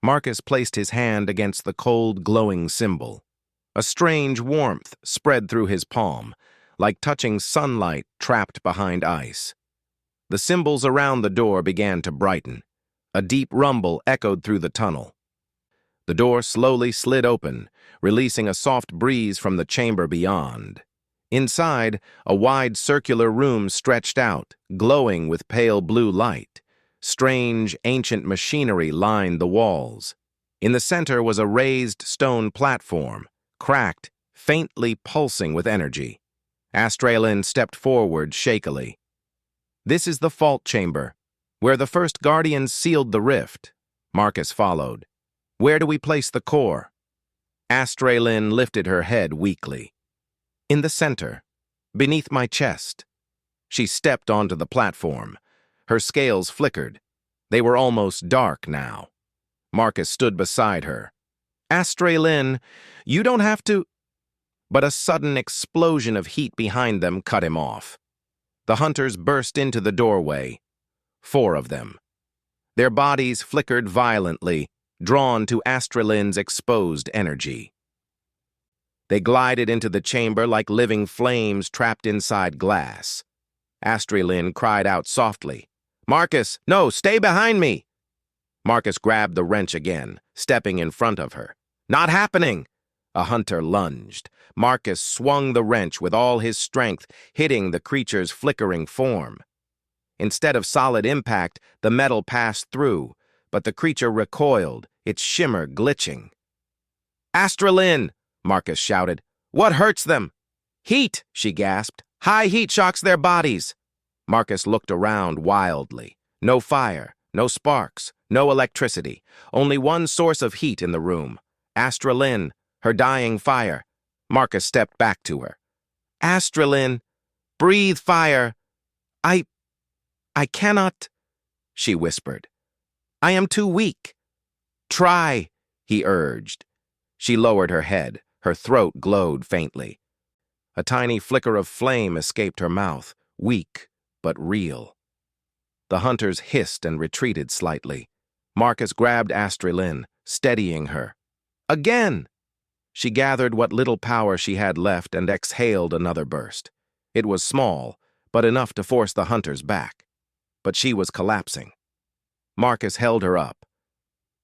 Marcus placed his hand against the cold, glowing symbol. A strange warmth spread through his palm, like touching sunlight trapped behind ice. The symbols around the door began to brighten. A deep rumble echoed through the tunnel. The door slowly slid open, releasing a soft breeze from the chamber beyond. Inside, a wide circular room stretched out, glowing with pale blue light. Strange, ancient machinery lined the walls. In the center was a raised stone platform, cracked, faintly pulsing with energy. Astrelin stepped forward shakily. This is the fault chamber, where the first guardians sealed the rift. Marcus followed. Where do we place the core? Astrelin lifted her head weakly. In the center, beneath my chest. She stepped onto the platform. Her scales flickered. They were almost dark now. Marcus stood beside her. Astrelin, you don't have to... But a sudden explosion of heat behind them cut him off. The hunters burst into the doorway. 4 of them. Their bodies flickered violently, drawn to Astrelin's exposed energy. They glided into the chamber like living flames trapped inside glass. Astrelin cried out softly. Marcus, no, stay behind me! Marcus grabbed the wrench again, stepping in front of her. Not happening! A hunter lunged. Marcus swung the wrench with all his strength, hitting the creature's flickering form. Instead of solid impact, the metal passed through, but the creature recoiled, its shimmer glitching. Astrelin! Marcus shouted. What hurts them? Heat, she gasped. High heat shocks their bodies. Marcus looked around wildly. No fire, no sparks, no electricity. Only one source of heat in the room. Astrelin, her dying fire. Marcus stepped back to her. Astrelin, breathe fire. I cannot, she whispered. I am too weak. Try, he urged. She lowered her head. Her throat glowed faintly. A tiny flicker of flame escaped her mouth, weak but real. The hunters hissed and retreated slightly. Marcus grabbed Astrelin, steadying her. Again! She gathered what little power she had left and exhaled another burst. It was small, but enough to force the hunters back. But she was collapsing. Marcus held her up.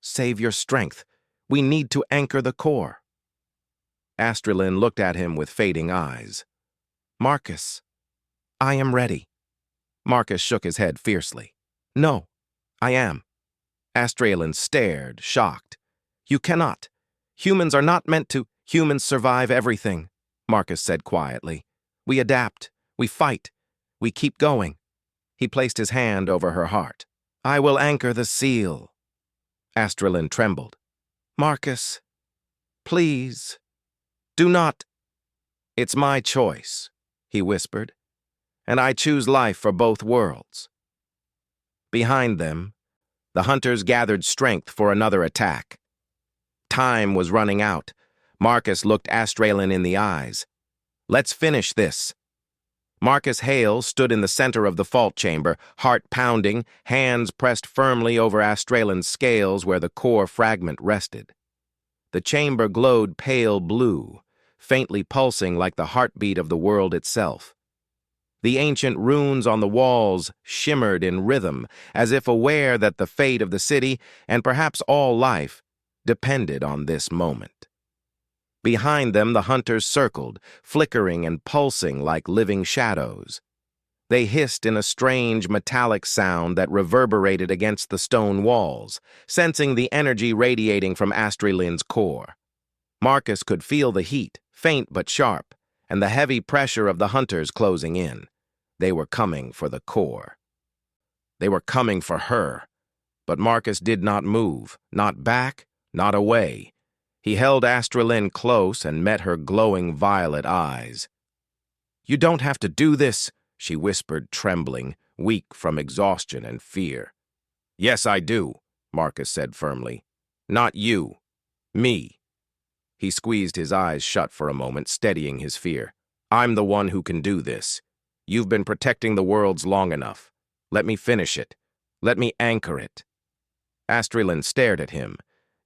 Save your strength. We need to anchor the core. Astrelin looked at him with fading eyes. Marcus, I am ready. Marcus shook his head fiercely. No, I am. Astrelin stared, shocked. You cannot. Humans are not meant to. Humans survive everything, Marcus said quietly. We adapt. We fight. We keep going. He placed his hand over her heart. I will anchor the seal. Astrelin trembled. Marcus, please, do not. It's my choice, he whispered, "and I choose life for both worlds." Behind them, the hunters gathered strength for another attack. Time was running out. Marcus looked Astraelin in the eyes. "Let's finish this." Marcus Hale stood in the center of the fault chamber, heart pounding, hands pressed firmly over Astraelin's scales where the core fragment rested. The chamber glowed pale blue, faintly pulsing like the heartbeat of the world itself. The ancient runes on the walls shimmered in rhythm, as if aware that the fate of the city, and perhaps all life, depended on this moment. Behind them, the hunters circled, flickering and pulsing like living shadows. They hissed in a strange metallic sound that reverberated against the stone walls, sensing the energy radiating from Astraelin's core. Marcus could feel the heat, faint but sharp, and the heavy pressure of the hunters closing in. They were coming for the core. They were coming for her. But Marcus did not move, not back, not away. He held Astraelin close and met her glowing violet eyes. "You don't have to do this," she whispered, trembling, weak from exhaustion and fear. "Yes, I do," Marcus said firmly. "Not you. Me." He squeezed his eyes shut for a moment, steadying his fear. "I'm the one who can do this. You've been protecting the worlds long enough. Let me finish it. Let me anchor it." Astraelin stared at him,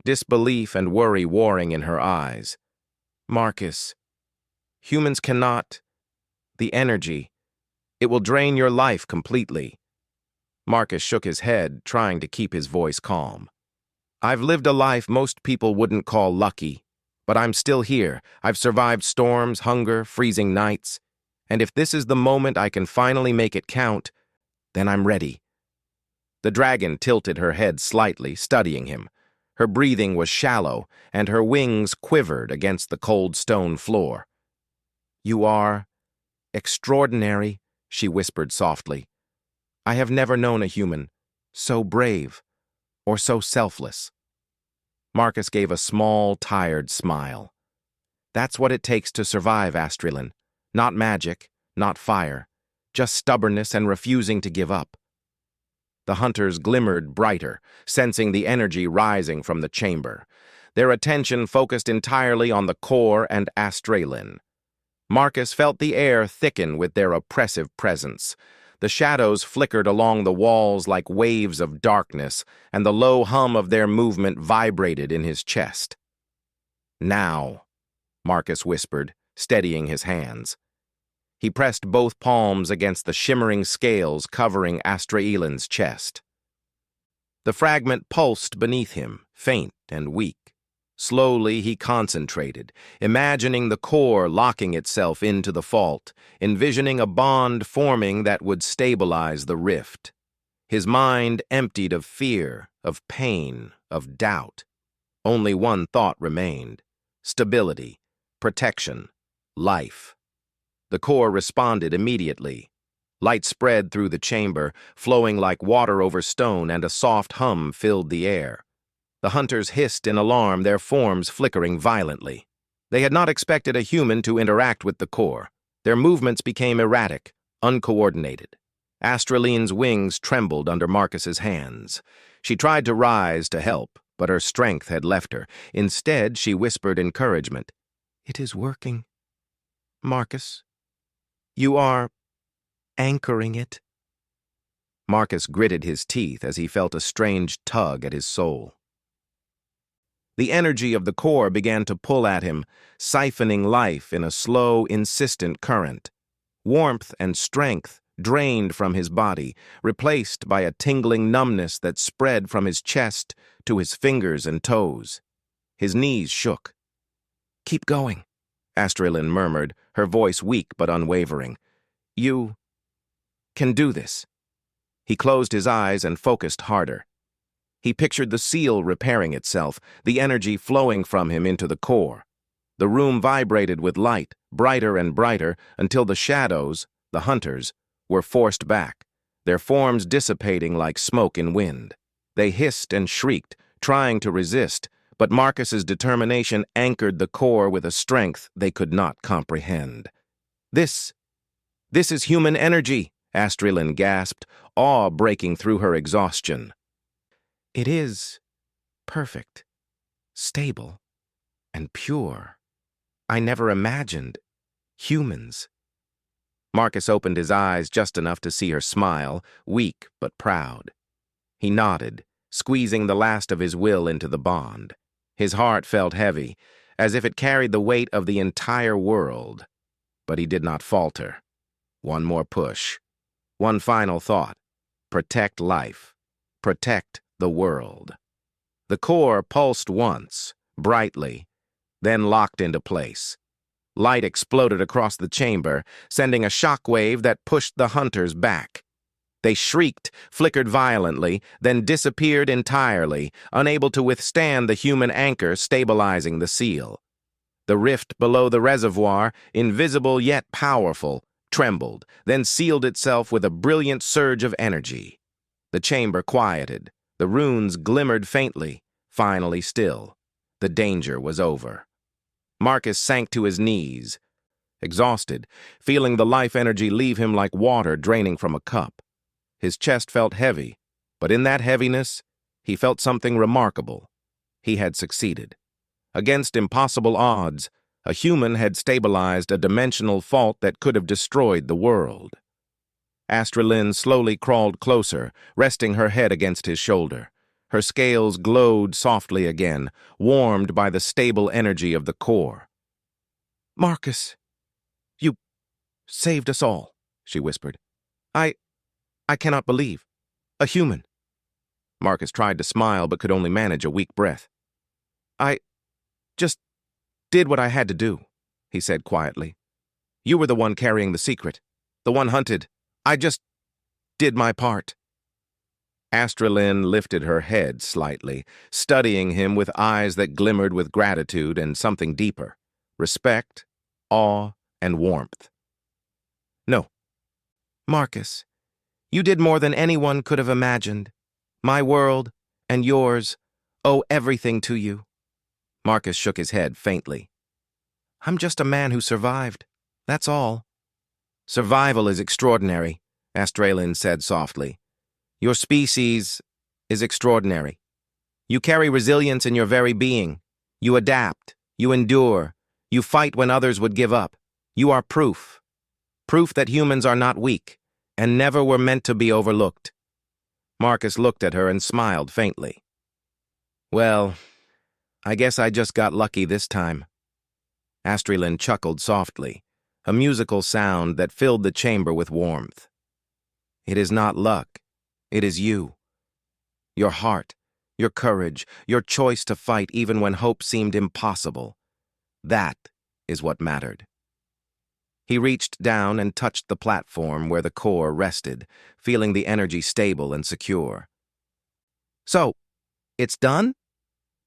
disbelief and worry warring in her eyes. "Marcus, humans cannot. The energy. It will drain your life completely." Marcus shook his head, trying to keep his voice calm. "I've lived a life most people wouldn't call lucky, but I'm still here. I've survived storms, hunger, freezing nights. And if this is the moment I can finally make it count, then I'm ready." The dragon tilted her head slightly, studying him. Her breathing was shallow, and her wings quivered against the cold stone floor. "You are extraordinary," she whispered softly. "I have never known a human so brave or so selfless." Marcus gave a small, tired smile. "That's what it takes to survive, Astraelin. Not magic, not fire, just stubbornness and refusing to give up." The hunters glimmered brighter, sensing the energy rising from the chamber. Their attention focused entirely on the core and Astraelin. Marcus felt the air thicken with their oppressive presence. The shadows flickered along the walls like waves of darkness, and the low hum of their movement vibrated in his chest. "Now," Marcus whispered, steadying his hands. He pressed both palms against the shimmering scales covering Astraelin's chest. The fragment pulsed beneath him, faint and weak. Slowly he concentrated, imagining the core locking itself into the fault, envisioning a bond forming that would stabilize the rift. His mind emptied of fear, of pain, of doubt. Only one thought remained: stability, protection, life. The core responded immediately. Light spread through the chamber, flowing like water over stone, and a soft hum filled the air. The hunters hissed in alarm, their forms flickering violently. They had not expected a human to interact with the core. Their movements became erratic, uncoordinated. Astraelin's wings trembled under Marcus's hands. She tried to rise to help, but her strength had left her. Instead, she whispered encouragement. "It is working. Marcus, you are anchoring it." Marcus gritted his teeth as he felt a strange tug at his soul. The energy of the core began to pull at him, siphoning life in a slow, insistent current. Warmth and strength drained from his body, replaced by a tingling numbness that spread from his chest to his fingers and toes. His knees shook. "Keep going," Astraelin murmured, her voice weak but unwavering. "You can do this." He closed his eyes and focused harder. He pictured the seal repairing itself, the energy flowing from him into the core. The room vibrated with light, brighter and brighter, until the shadows, the hunters, were forced back, their forms dissipating like smoke in wind. They hissed and shrieked, trying to resist, but Marcus's determination anchored the core with a strength they could not comprehend. This This is human energy, Astrelin gasped, awe breaking through her exhaustion. It is perfect, stable, and pure. I never imagined humans. Marcus opened his eyes just enough to see her smile, weak but proud. He nodded, squeezing the last of his will into the bond. His heart felt heavy, as if it carried the weight of the entire world. But he did not falter. One more push. One final thought. Protect life. Protect the world. The core pulsed once, brightly, then locked into place. Light exploded across the chamber, sending a shockwave that pushed the hunters back. They shrieked, flickered violently, then disappeared entirely, unable to withstand the human anchor stabilizing the seal. The rift below the reservoir, invisible yet powerful, trembled, then sealed itself with a brilliant surge of energy. The chamber quieted. The runes glimmered faintly, finally still. The danger was over. Marcus sank to his knees, exhausted, feeling the life energy leave him like water draining from a cup. His chest felt heavy, but in that heaviness, he felt something remarkable. He had succeeded. Against impossible odds, a human had stabilized a dimensional fault that could have destroyed the world. Astrelin slowly crawled closer, resting her head against his shoulder. Her scales glowed softly again, warmed by the stable energy of the core. "Marcus, you saved us all," she whispered. I cannot believe. A human." Marcus tried to smile but could only manage a weak breath. "I just did what I had to do," he said quietly. "You were the one carrying the secret, the one hunted. I just did my part." Astrelin lifted her head slightly, studying him with eyes that glimmered with gratitude and something deeper, respect, awe, and warmth. "No, Marcus, you did more than anyone could have imagined. My world and yours owe everything to you." Marcus shook his head faintly. "I'm just a man who survived. That's all." "Survival is extraordinary," Astrelin said softly. "Your species is extraordinary. You carry resilience in your very being. You adapt. You endure. You fight when others would give up. You are proof. Proof that humans are not weak and never were meant to be overlooked." Marcus looked at her and smiled faintly. "Well, I guess I just got lucky this time." Astrelin chuckled softly, a musical sound that filled the chamber with warmth. "It is not luck. It is you. Your heart, your courage, your choice to fight even when hope seemed impossible. That is what mattered." He reached down and touched the platform where the core rested, feeling the energy stable and secure. "So, it's done?"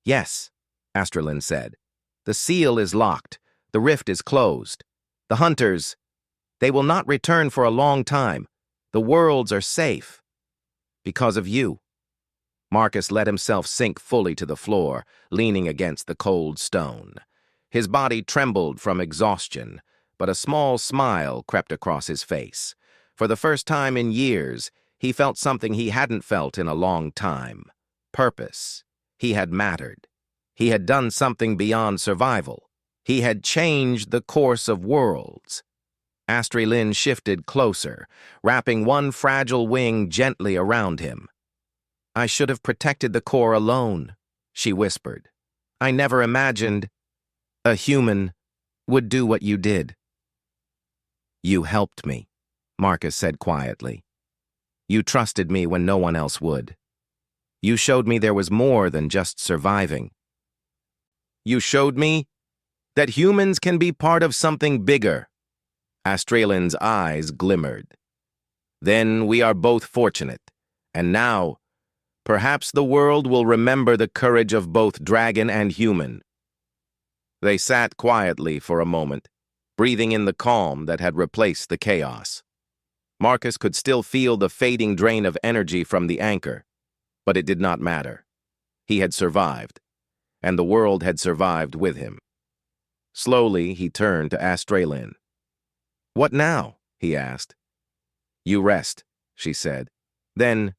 "Yes," Astrelin said. "The seal is locked. The rift is closed. The hunters, they will not return for a long time. The worlds are safe. Because of you." Marcus let himself sink fully to the floor, leaning against the cold stone. His body trembled from exhaustion, but a small smile crept across his face. For the first time in years, he felt something he hadn't felt in a long time. Purpose. He had mattered. He had done something beyond survival. He had changed the course of worlds. Astrelin shifted closer, wrapping one fragile wing gently around him. "I should have protected the core alone," she whispered. "I never imagined a human would do what you did." "You helped me," Marcus said quietly. "You trusted me when no one else would. You showed me there was more than just surviving. You showed me that humans can be part of something bigger." Astrelin's eyes glimmered. "Then we are both fortunate, and now, perhaps the world will remember the courage of both dragon and human." They sat quietly for a moment, breathing in the calm that had replaced the chaos. Marcus could still feel the fading drain of energy from the anchor, but it did not matter. He had survived, and the world had survived with him. Slowly, he turned to Astrelin. "What now?" he asked. You rest, she said. Then,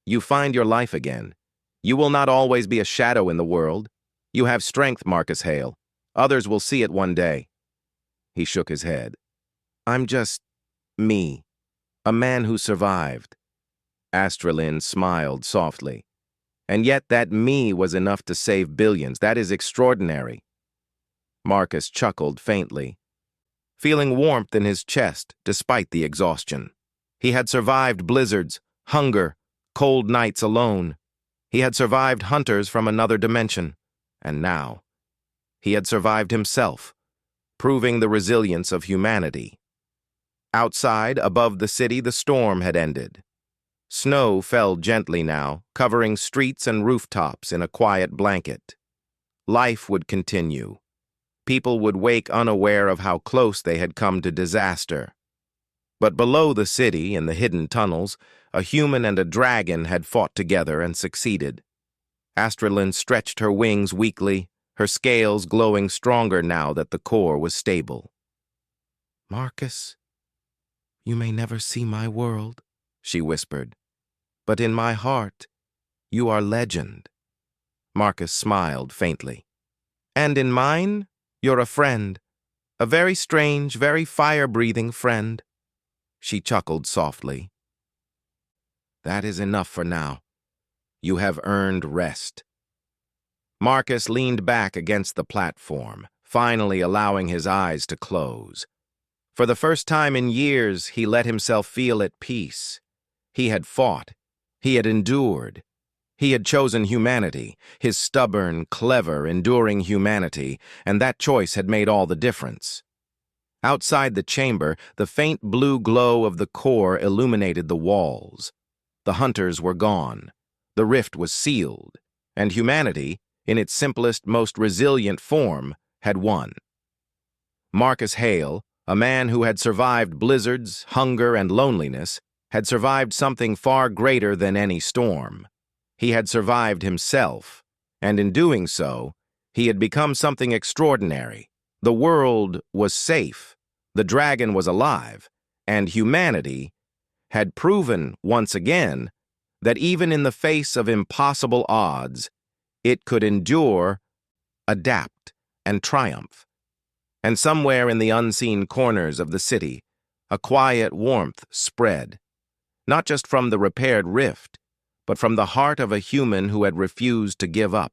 you find your life again. You will not always be a shadow in the world. You have strength, Marcus Hale. Others will see it one day. He shook his head. I'm just me, a man who survived. Astralin smiled softly. And yet that me was enough to save billions. That is extraordinary. Marcus chuckled faintly, feeling warmth in his chest despite the exhaustion. He had survived blizzards, hunger, cold nights alone. He had survived hunters from another dimension. And now, he had survived himself, proving the resilience of humanity. Outside, above the city, the storm had ended. Snow fell gently now, covering streets and rooftops in a quiet blanket. Life would continue. People would wake unaware of how close they had come to disaster. But below the city, in the hidden tunnels, a human and a dragon had fought together and succeeded. Astralin stretched her wings weakly, her scales glowing stronger now that the core was stable. Marcus, you may never see my world, she whispered, but in my heart, you are legend. Marcus smiled faintly. And in mine, you're a friend, a very strange, very fire-breathing friend. She chuckled softly. That is enough for now. You have earned rest. Marcus leaned back against the platform, finally allowing his eyes to close. For the first time in years, he let himself feel at peace. He had fought. He had endured. He had chosen humanity, his stubborn, clever, enduring humanity, and that choice had made all the difference. Outside the chamber, the faint blue glow of the core illuminated the walls. The hunters were gone. The rift was sealed, and humanity, in its simplest, most resilient form, had won. Marcus Hale, a man who had survived blizzards, hunger, and loneliness, had survived something far greater than any storm. He had survived himself, and in doing so, he had become something extraordinary. The world was safe, the dragon was alive, and humanity had proven once again that even in the face of impossible odds, it could endure, adapt, and triumph. And somewhere in the unseen corners of the city, a quiet warmth spread, not just from the repaired rift, but from the heart of a human who had refused to give up.